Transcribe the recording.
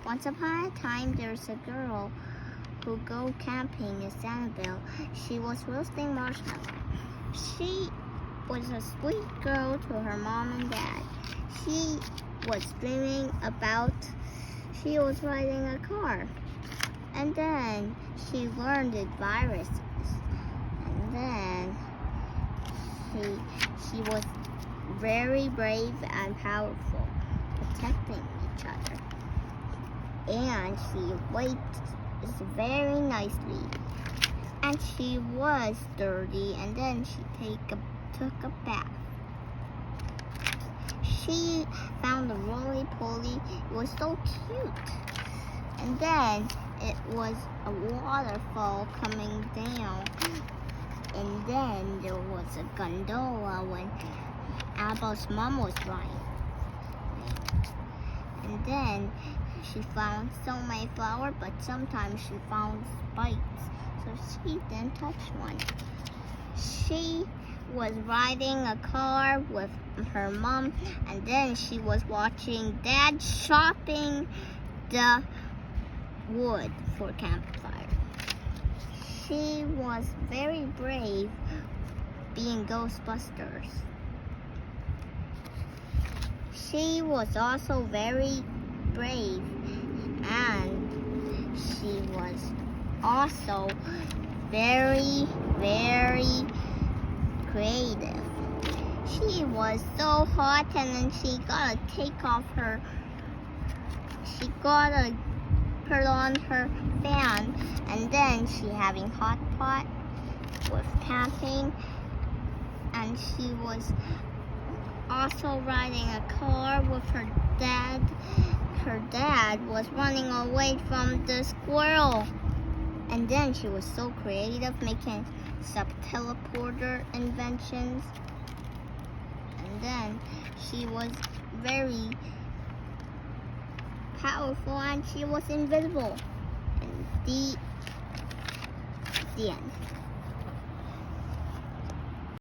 Once upon a time, there's a girl who go camping in Annabelle. She was roasting marshmallows. She was a sweet girl to her mom and dad. She was dreaming about she was riding a car. And then she learned the viruses. And then she was very brave and powerful, protecting each other. And she waited very nicely. And she was dirty, and then she took a bath. She found a roly-poly. It was so cute. And then it was a waterfall coming down. And then there was a gondola when Annabelle's mom was riding. And then she found so many flowers, but sometimes she found spikes, so she didn't touch one. She was riding a car with her mom, and then she was watching Dad chopping the wood for campfire. She was very brave being Ghostbusters. She was also very brave, and she was also very, very creative. She was so hot, and then she gotta put on her fan, and then she having hot pot with camping, and she was also riding a car with her dad. Her dad was running away from the squirrel. And then she was so creative, making some teleporter inventions. And then she was very powerful, and she was invisible. And the end.